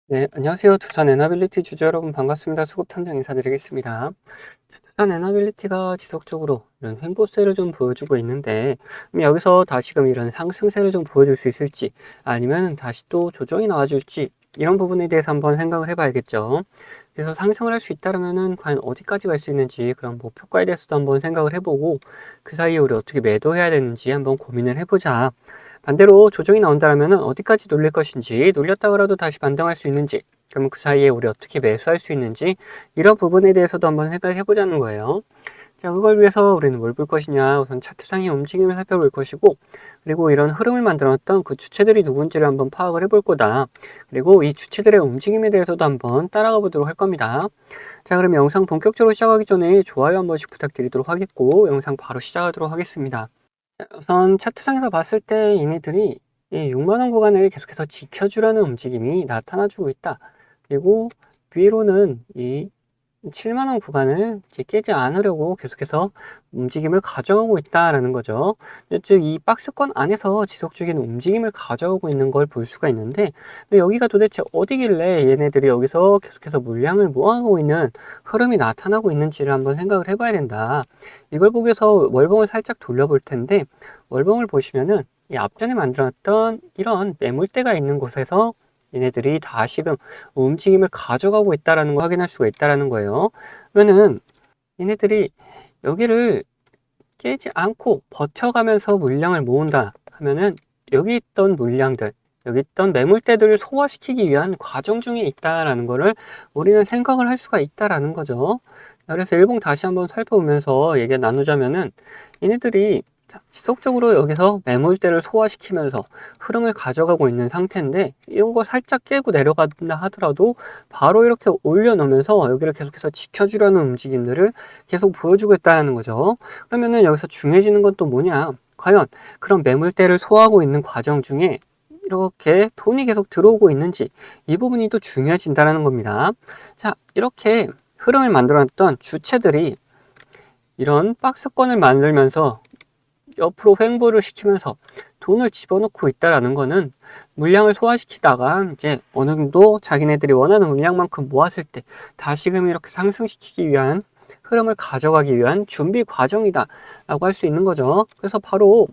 네, 안녕하세요. 두산 에너빌리티 주주 여러분 반갑습니다. 수급 탐정 인사드리겠습니다. 두산 에너빌리티가 지속적으로 이런 횡보세를 좀 보여주고 있는데, 여기서 다시금 이런 상승세를 좀 보여줄 수 있을지, 아니면 다시 또 조정이 나와줄지, 이런 부분에 대해서 한번 생각을 해봐야겠죠. 그래서 상승을 할 수 있다면은 과연 어디까지 갈 수 있는지 그런 목표가에 대해서도 한번 생각을 해보고, 그 사이에 우리 어떻게 매도해야 되는지 한번 고민을 해보자. 반대로 조정이 나온다면은 어디까지 눌릴 것인지, 눌렸다가라도 다시 반등할 수 있는지, 그러면 그 사이에 우리 어떻게 매수할 수 있는지, 이런 부분에 대해서도 한번 생각해 보자는 거예요. 자, 그걸 위해서 우리는 뭘 볼 것이냐, 우선 차트상의 움직임을 살펴볼 것이고, 그리고 이런 흐름을 만들었던 그 주체들이 누군지를 한번 파악을 해볼 거다. 그리고 이 주체들의 움직임에 대해서도 한번 따라가 보도록 할 겁니다. 자, 그럼 영상 본격적으로 시작하기 전에 좋아요 한 번씩 부탁드리도록 하겠고, 영상 바로 시작하도록 하겠습니다. 자, 우선 차트상에서 봤을 때 얘네들이 이 6만원 구간을 계속해서 지켜주려는 움직임이 나타나주고 있다. 그리고 뒤로는 이 7만원 구간을 이제 깨지 않으려고 계속해서 움직임을 가져가고 있다라는 거죠. 즉, 이 박스권 안에서 지속적인 움직임을 가져오고 있는 걸 볼 수가 있는데, 여기가 도대체 어디길래 얘네들이 여기서 계속해서 물량을 모아가고 있는 흐름이 나타나고 있는지를 한번 생각을 해봐야 된다. 이걸 보기 위해서 월봉을 살짝 돌려볼 텐데, 월봉을 보시면은 이 앞전에 만들었던 이런 매물대가 있는 곳에서 얘네들이 다시금 움직임을 가져가고 있다라는 걸 확인할 수가 있다라는 거예요. 그러면은 얘네들이 여기를 깨지 않고 버텨가면서 물량을 모은다 하면은 여기 있던 물량들, 여기 있던 매물대들을 소화시키기 위한 과정 중에 있다라는 거를 우리는 생각을 할 수가 있다라는 거죠. 그래서 일봉 다시 한번 살펴보면서 얘기 나누자면은 얘네들이 지속적으로 여기서 매물대를 소화시키면서 흐름을 가져가고 있는 상태인데, 이런 거 살짝 깨고 내려간다 하더라도 바로 이렇게 올려놓으면서 여기를 계속해서 지켜주려는 움직임들을 계속 보여주고 있다는 거죠. 그러면은 여기서 중요해지는 건 또 뭐냐, 과연 그런 매물대를 소화하고 있는 과정 중에 이렇게 돈이 계속 들어오고 있는지, 이 부분이 또 중요해진다는 겁니다. 자, 이렇게 흐름을 만들었던 주체들이 이런 박스권을 만들면서 옆으로 횡보를 시키면서 돈을 집어넣고 있다라는 거는, 물량을 소화시키다가 이제 어느 정도 자기네들이 원하는 물량만큼 모았을 때 다시금 이렇게 상승시키기 위한, 흐름을 가져가기 위한 준비 과정이다 라고 할 수 있는 거죠. 그래서 바로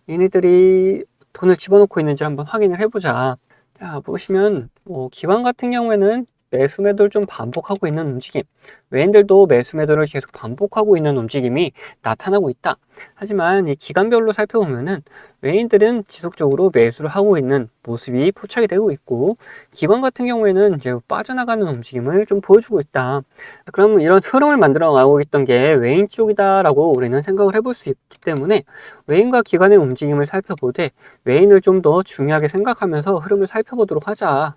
얘네들이 돈을 집어넣고 있는지 한번 확인을 해보자. 자, 보시면 기관 같은 경우에는 매수 매도를 좀 반복하고 있는 움직임, 외인들도 매수 매도를 계속 반복하고 있는 움직임이 나타나고 있다. 하지만 이 기간별로 살펴보면은 외인들은 지속적으로 매수를 하고 있는 모습이 포착이 되고 있고, 기관 같은 경우에는 이제 빠져나가는 움직임을 좀 보여주고 있다. 그러면 이런 흐름을 만들어 나가고 있던 게 외인 쪽이다라고 우리는 생각을 해볼 수 있기 때문에, 외인과 기관의 움직임을 살펴보되 외인을 좀 더 중요하게 생각하면서 흐름을 살펴보도록 하자.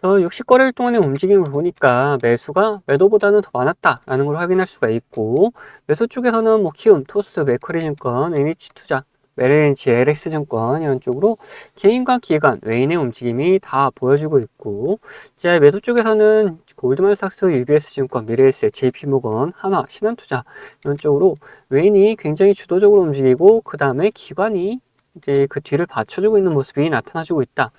60거래일 동안의 움직임을 보니까 매수가 매도보다는 더 많았다라는 걸 확인할 수가 있고, 매수 쪽에서는 뭐 키움, 토스, 메커리증권, NH투자, 메릴린치, LX증권 이런 쪽으로 개인과 기관, 외인의 움직임이 다 보여주고 있고, 이제 매도 쪽에서는 골드만삭스, UBS증권, 미래에셋, JP모건, 한화, 신한투자 이런 쪽으로 외인이 굉장히 주도적으로 움직이고, 그 다음에 기관이 이제 그 뒤를 받쳐주고 있는 모습이 나타나주고 있다.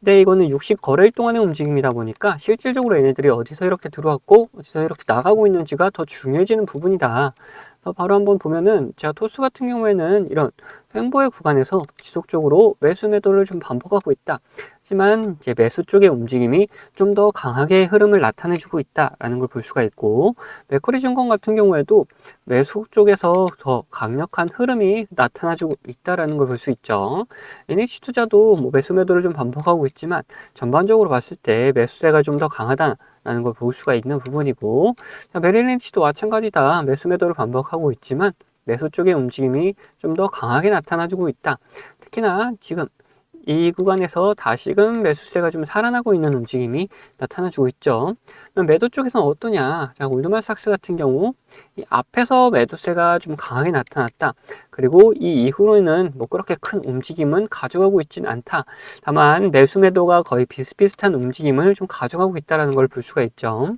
근데 이거는 60거래일 동안의 움직임이다 보니까 실질적으로 얘네들이 어디서 이렇게 들어왔고 어디서 이렇게 나가고 있는지가 더 중요해지는 부분이다. 그래서 바로 한번 보면은 제가 토스 같은 경우에는 이런 횡보의 구간에서 지속적으로 매수 매도를 좀 반복하고 있다. 하지만 이제 매수 쪽의 움직임이 좀 더 강하게 흐름을 나타내주고 있다라는 걸 볼 수가 있고, 맥쿼리 증권 같은 경우에도 매수 쪽에서 더 강력한 흐름이 나타나주고 있다라는 걸 볼 수 있죠. NH투자도 뭐 매수 매도를 좀 반복하고 있지만 전반적으로 봤을 때 매수세가 좀 더 강하다라는 걸 볼 수가 있는 부분이고, 메릴린치도 마찬가지다. 매수 매도를 반복하고 있지만 매수 쪽의 움직임이 좀 더 강하게 나타나주고 있다. 특히나 지금 이 구간에서 다시금 매수세가 좀 살아나고 있는 움직임이 나타나주고 있죠. 그럼 매도 쪽에서는 어떠냐? 자, 골드만삭스 같은 경우 이 앞에서 매도세가 좀 강하게 나타났다. 그리고 이 이후로는 뭐 그렇게 큰 움직임은 가져가고 있지는 않다. 다만 매수 매도가 거의 비슷비슷한 움직임을 좀 가져가고 있다는 걸 볼 수가 있죠.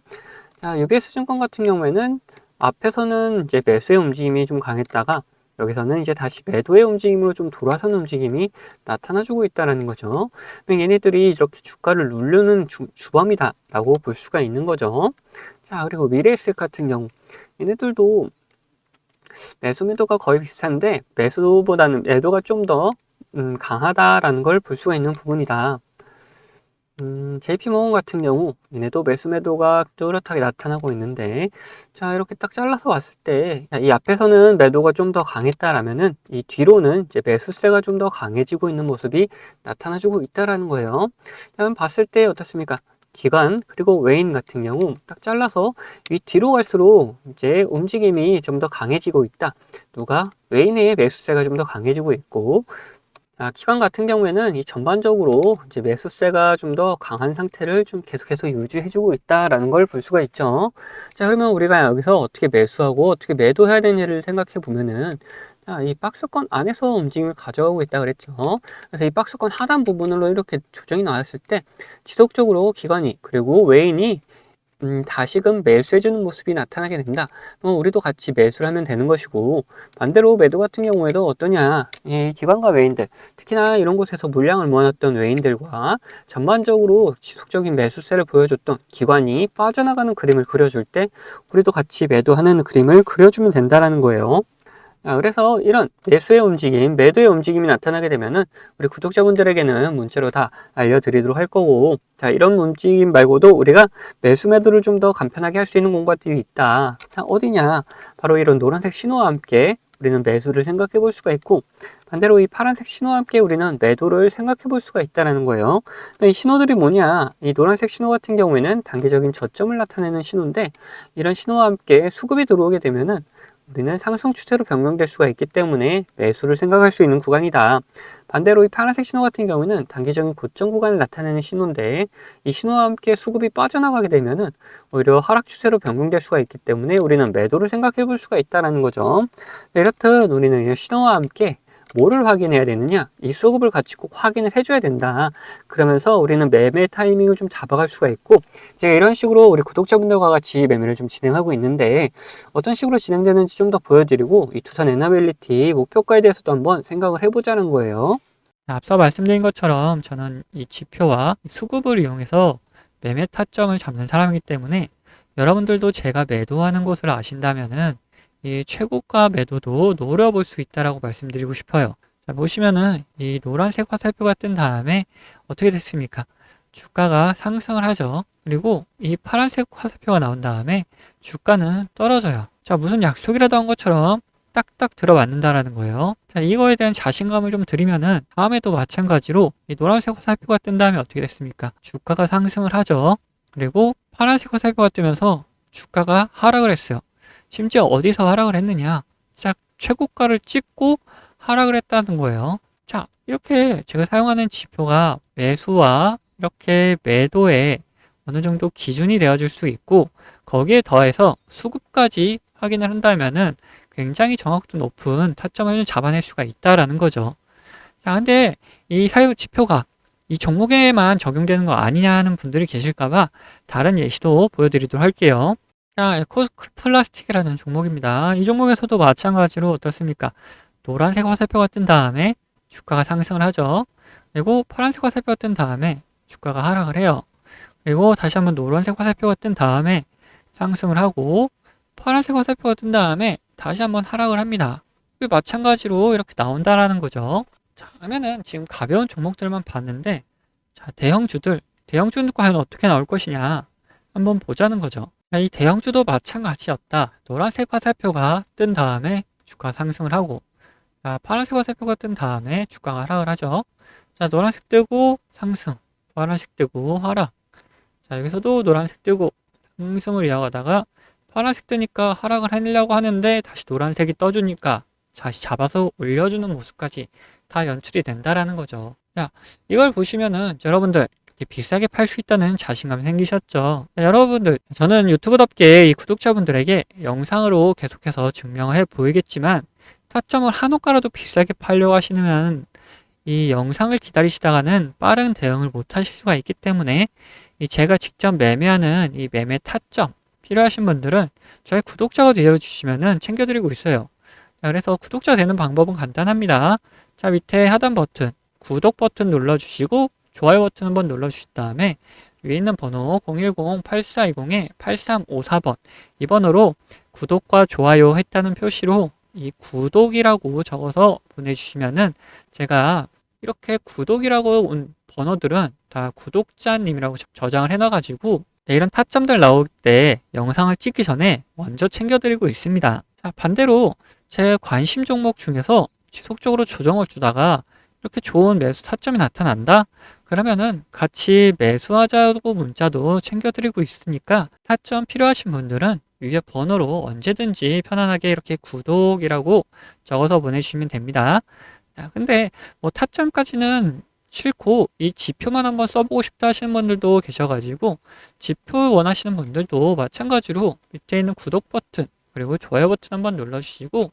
자, UBS 증권 같은 경우에는 앞에서는 이제 매수의 움직임이 좀 강했다가 여기서는 이제 다시 매도의 움직임으로 좀 돌아선 움직임이 나타나주고 있다는 거죠. 얘네들이 이렇게 주가를 누르는 주범이다라고 볼 수가 있는 거죠. 자, 그리고 미래에셋 같은 경우 얘네들도 매수 매도가 거의 비슷한데 매수보다는 매도가 좀 더 강하다라는 걸 볼 수가 있는 부분이다. JP모건 같은 경우 얘네도 매수 매도가 뚜렷하게 나타나고 있는데, 자, 이렇게 딱 잘라서 왔을 때 이 앞에서는 매도가 좀 더 강했다라면은 이 뒤로는 이제 매수세가 좀 더 강해지고 있는 모습이 나타나주고 있다라는 거예요. 그럼 봤을 때 어떻습니까? 기관 그리고 외인 같은 경우 딱 잘라서 위 뒤로 갈수록 이제 움직임이 좀 더 강해지고 있다. 누가? 외인의 매수세가 좀 더 강해지고 있고, 기관 같은 경우에는 이 전반적으로 이제 매수세가 좀 더 강한 상태를 좀 계속해서 유지해주고 있다라는 걸 볼 수가 있죠. 자, 그러면 우리가 여기서 어떻게 매수하고 어떻게 매도해야 되는지를 생각해 보면은, 자, 이 박스권 안에서 움직임을 가져가고 있다 그랬죠. 그래서 이 박스권 하단 부분으로 이렇게 조정이 나왔을 때 지속적으로 기관이 그리고 외인이 다시금 매수해주는 모습이 나타나게 된다. 우리도 같이 매수를 하면 되는 것이고, 반대로 매도 같은 경우에도 어떠냐, 이 기관과 외인들, 특히나 이런 곳에서 물량을 모아놨던 외인들과 전반적으로 지속적인 매수세를 보여줬던 기관이 빠져나가는 그림을 그려줄 때 우리도 같이 매도하는 그림을 그려주면 된다라는 거예요. 그래서 이런 매수의 움직임, 매도의 움직임이 나타나게 되면은 우리 구독자분들에게는 문자로 다 알려드리도록 할 거고, 자, 이런 움직임 말고도 우리가 매수 매도를 좀 더 간편하게 할 수 있는 공간들이 있다. 자, 어디냐? 바로 이런 노란색 신호와 함께 우리는 매수를 생각해 볼 수가 있고, 반대로 이 파란색 신호와 함께 우리는 매도를 생각해 볼 수가 있다는 거예요. 이 신호들이 뭐냐? 이 노란색 신호 같은 경우에는 단기적인 저점을 나타내는 신호인데, 이런 신호와 함께 수급이 들어오게 되면은 우리는 상승 추세로 변경될 수가 있기 때문에 매수를 생각할 수 있는 구간이다. 반대로 이 파란색 신호 같은 경우는 단기적인 고점 구간을 나타내는 신호인데, 이 신호와 함께 수급이 빠져나가게 되면은 오히려 하락 추세로 변경될 수가 있기 때문에 우리는 매도를 생각해 볼 수가 있다는 거죠. 이렇듯 우리는 이 신호와 함께 뭐를 확인해야 되느냐? 이 수급을 같이 꼭 확인을 해줘야 된다. 그러면서 우리는 매매 타이밍을 좀 잡아갈 수가 있고, 제가 이런 식으로 우리 구독자분들과 같이 매매를 좀 진행하고 있는데, 어떤 식으로 진행되는지 좀 더 보여드리고, 이 투자 에너빌리티 목표가에 대해서도 한번 생각을 해보자는 거예요. 앞서 말씀드린 것처럼 저는 이 지표와 수급을 이용해서 매매 타점을 잡는 사람이기 때문에 여러분들도 제가 매도하는 곳을 아신다면은 이 최고가 매도도 노려볼 수 있다라고 말씀드리고 싶어요. 자, 보시면은 이 노란색 화살표가 뜬 다음에 어떻게 됐습니까? 주가가 상승을 하죠. 그리고 이 파란색 화살표가 나온 다음에 주가는 떨어져요. 자, 무슨 약속이라도 한 것처럼 딱딱 들어맞는다라는 거예요. 자, 이거에 대한 자신감을 좀 드리면은 다음에도 마찬가지로 이 노란색 화살표가 뜬 다음에 어떻게 됐습니까? 주가가 상승을 하죠. 그리고 파란색 화살표가 뜨면서 주가가 하락을 했어요. 심지어 어디서 하락을 했느냐? 딱 최고가를 찍고 하락을 했다는 거예요. 자, 이렇게 제가 사용하는 지표가 매수와 이렇게 매도에 어느 정도 기준이 되어줄 수 있고, 거기에 더해서 수급까지 확인을 한다면은 굉장히 정확도 높은 타점을 잡아낼 수가 있다라는 거죠. 자, 근데 이 사유 지표가 이 종목에만 적용되는 거 아니냐 하는 분들이 계실까봐 다른 예시도 보여드리도록 할게요. 자, 에코플라스틱이라는 종목입니다. 이 종목에서도 마찬가지로 어떻습니까? 노란색 화살표가 뜬 다음에 주가가 상승을 하죠. 그리고 파란색 화살표가 뜬 다음에 주가가 하락을 해요. 그리고 다시 한번 노란색 화살표가 뜬 다음에 상승을 하고, 파란색 화살표가 뜬 다음에 다시 한번 하락을 합니다. 마찬가지로 이렇게 나온다라는 거죠. 자, 그러면은 지금 가벼운 종목들만 봤는데, 자, 대형주는 과연 어떻게 나올 것이냐 한번 보자는 거죠. 자, 이 대형주도 마찬가지였다. 노란색 화살표가 뜬 다음에 주가 상승을 하고, 자, 파란색 화살표가 뜬 다음에 주가가 하락을 하죠. 자, 노란색 뜨고 상승, 파란색 뜨고 하락. 자, 여기서도 노란색 뜨고 상승을 이어가다가 파란색 뜨니까 하락을 하려고 하는데 다시 노란색이 떠주니까 다시 잡아서 올려주는 모습까지 다 연출이 된다라는 거죠. 자, 이걸 보시면은 여러분들 이렇게 비싸게 팔 수 있다는 자신감 생기셨죠? 자, 여러분들, 저는 유튜브답게 이 구독자분들에게 영상으로 계속해서 증명을 해 보이겠지만, 타점을 한 호가라도 비싸게 팔려고 하시면 이 영상을 기다리시다가는 빠른 대응을 못 하실 수가 있기 때문에, 이 제가 직접 매매하는 이 매매 타점 필요하신 분들은 저희 구독자가 되어주시면은 챙겨드리고 있어요. 자, 그래서 구독자 되는 방법은 간단합니다. 자, 밑에 하단 버튼, 구독 버튼 눌러주시고 좋아요 버튼 한번 눌러주신 다음에 위에 있는 번호 010-8420-8354번 이 번호로 구독과 좋아요 했다는 표시로 이 구독이라고 적어서 보내주시면은 제가 이렇게 구독이라고 온 번호들은 다 구독자님이라고 저장을 해놔가지고 이런 타점들 나올 때 영상을 찍기 전에 먼저 챙겨드리고 있습니다. 자, 반대로 제 관심 종목 중에서 지속적으로 조정을 주다가 이렇게 좋은 매수 타점이 나타난다? 그러면은 같이 매수하자고 문자도 챙겨드리고 있으니까 타점 필요하신 분들은 위에 번호로 언제든지 편안하게 이렇게 구독이라고 적어서 보내주시면 됩니다. 자, 근데 뭐 타점까지는 싫고 이 지표만 한번 써보고 싶다 하시는 분들도 계셔가지고 지표 원하시는 분들도 마찬가지로 밑에 있는 구독 버튼 그리고 좋아요 버튼 한번 눌러주시고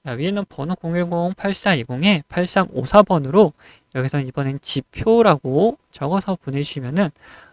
위에는 번호 010-8420-8354번으로 여기서 이번엔 지표라고 적어서 보내주시면은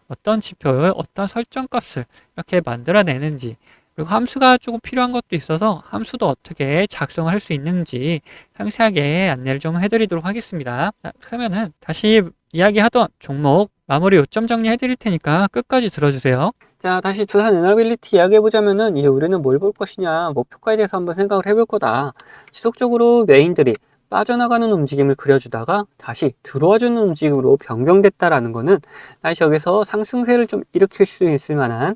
어떤 지표를 어떤 설정 값을 이렇게 만들어내는지 그리고 함수가 조금 필요한 것도 있어서 함수도 어떻게 작성을 할 수 있는지 상세하게 안내를 좀 해드리도록 하겠습니다. 자, 그러면은 다시 이야기하던 종목 마무리 요점 정리해 드릴 테니까 끝까지 들어주세요. 자, 다시 두산 에너빌리티 이야기해보자면은, 이제 우리는 뭘 볼 것이냐, 목표가에 대해서 한번 생각을 해볼 거다. 지속적으로 메인들이 빠져나가는 움직임을 그려주다가 다시 들어와주는 움직임으로 변경됐다라는 거는 다시 여기서 상승세를 좀 일으킬 수 있을 만한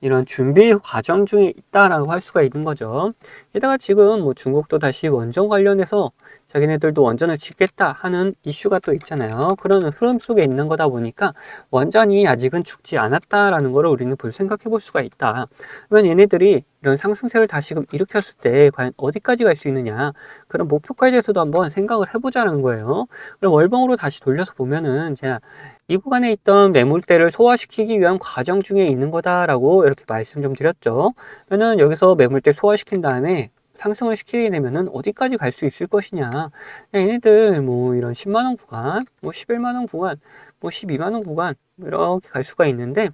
이런 준비 과정 중에 있다라고 할 수가 있는 거죠. 게다가 지금 뭐 중국도 다시 원전 관련해서 자기네들도 원전을 짓겠다 하는 이슈가 또 있잖아요. 그런 흐름 속에 있는 거다 보니까 원전이 아직은 죽지 않았다라는 거를 우리는 생각해 볼 수가 있다. 그러면 얘네들이 이런 상승세를 다시금 일으켰을 때 과연 어디까지 갈 수 있느냐, 그런 목표가에 대해서도 한번 생각을 해보자는 거예요. 그럼 월봉으로 다시 돌려서 보면은 제가 이 구간에 있던 매물대를 소화시키기 위한 과정 중에 있는 거다라고 이렇게 말씀 좀 드렸죠. 그러면은 여기서 매물대 소화시킨 다음에 상승을 시키게 되면은 어디까지 갈 수 있을 것이냐. 얘네들 뭐 이런 10만원 구간, 뭐 11만원 구간, 뭐 12만원 구간 이렇게 갈 수가 있는데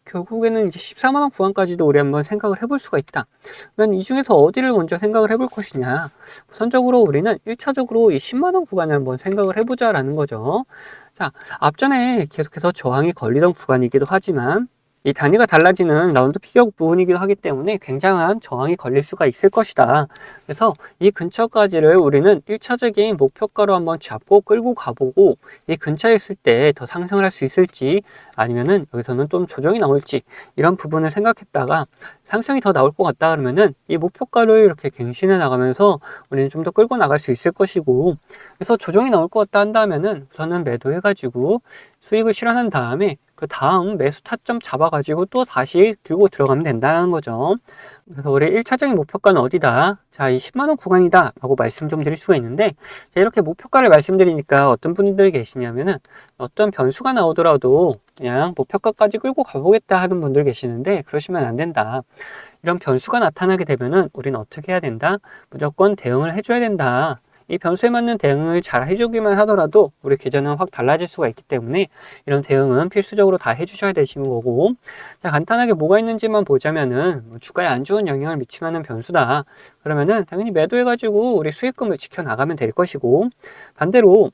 결국에는 이제 14만원 구간까지도 우리 한번 생각을 해볼 수가 있다. 그러면 이 중에서 어디를 먼저 생각을 해볼 것이냐. 우선적으로 우리는 1차적으로 이 10만원 구간을 한번 생각을 해보자라는 거죠. 자, 앞전에 계속해서 저항이 걸리던 구간이기도 하지만 이 단위가 달라지는 라운드 피격 부분이기도 하기 때문에 굉장한 저항이 걸릴 수가 있을 것이다. 그래서 이 근처까지를 우리는 1차적인 목표가로 한번 잡고 끌고 가보고 이 근처에 있을 때 더 상승을 할 수 있을지 아니면은 여기서는 좀 조정이 나올지 이런 부분을 생각했다가 상승이 더 나올 것 같다 그러면은 이 목표가를 이렇게 갱신해 나가면서 우리는 좀 더 끌고 나갈 수 있을 것이고, 그래서 조정이 나올 것 같다 한다면은 우선은 매도해 가지고 수익을 실현한 다음에 그 다음 매수 타점 잡아가지고 또 다시 들고 들어가면 된다는 거죠. 그래서 우리 1차적인 목표가는 어디다? 자, 이 10만원 구간이다 라고 말씀 좀 드릴 수가 있는데, 자, 이렇게 목표가를 말씀드리니까 어떤 분들이 계시냐면은 어떤 변수가 나오더라도 그냥 목표가까지 끌고 가보겠다 하는 분들 계시는데, 그러시면 안 된다. 이런 변수가 나타나게 되면은 우리는 어떻게 해야 된다? 무조건 대응을 해줘야 된다. 이 변수에 맞는 대응을 잘 해주기만 하더라도 우리 계좌는 확 달라질 수가 있기 때문에 이런 대응은 필수적으로 다 해주셔야 되시는 거고, 자, 간단하게 뭐가 있는지만 보자면은 주가에 안 좋은 영향을 미치는 변수다. 그러면은 당연히 매도해가지고 우리 수익금을 지켜나가면 될 것이고, 반대로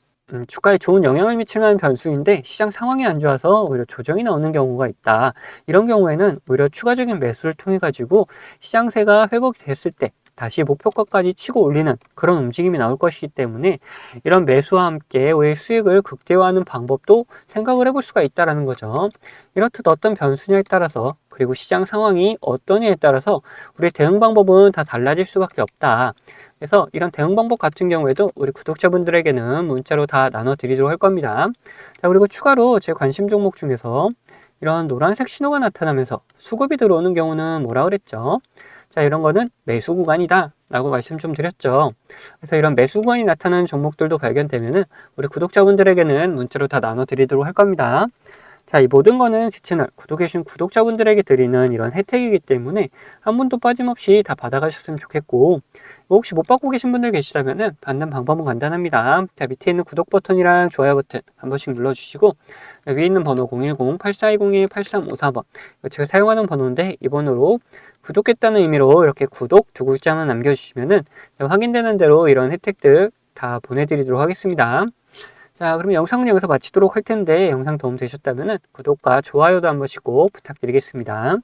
주가에 좋은 영향을 미칠 만한 변수인데 시장 상황이 안 좋아서 오히려 조정이 나오는 경우가 있다. 이런 경우에는 오히려 추가적인 매수를 통해 가지고 시장세가 회복이 됐을 때 다시 목표가까지 치고 올리는 그런 움직임이 나올 것이기 때문에 이런 매수와 함께 우리 수익을 극대화하는 방법도 생각을 해볼 수가 있다는 거죠. 이렇듯 어떤 변수냐에 따라서 그리고 시장 상황이 어떠냐에 따라서 우리의 대응 방법은 다 달라질 수밖에 없다. 그래서 이런 대응 방법 같은 경우에도 우리 구독자분들에게는 문자로 다 나눠드리도록 할 겁니다. 자, 그리고 추가로 제 관심 종목 중에서 이런 노란색 신호가 나타나면서 수급이 들어오는 경우는 뭐라 그랬죠? 자, 이런 거는 매수 구간이다 라고 말씀 좀 드렸죠. 그래서 이런 매수 구간이 나타나는 종목들도 발견되면은 우리 구독자분들에게는 문자로 다 나눠드리도록 할 겁니다. 자, 이 모든 거는 제 채널 구독해주신 구독자분들에게 드리는 이런 혜택이기 때문에 한 분도 빠짐없이 다 받아가셨으면 좋겠고, 혹시 못 받고 계신 분들 계시다면 받는 방법은 간단합니다. 자, 밑에 있는 구독 버튼이랑 좋아요 버튼 한 번씩 눌러주시고, 위에 있는 번호 010-8420-8354번, 제가 사용하는 번호인데 이 번호로 구독했다는 의미로 이렇게 구독 두 글자만 남겨주시면은 확인되는 대로 이런 혜택들 다 보내드리도록 하겠습니다. 자, 그럼 영상은 여기서 마치도록 할 텐데 영상 도움 되셨다면 구독과 좋아요도 한 번씩 꼭 부탁드리겠습니다.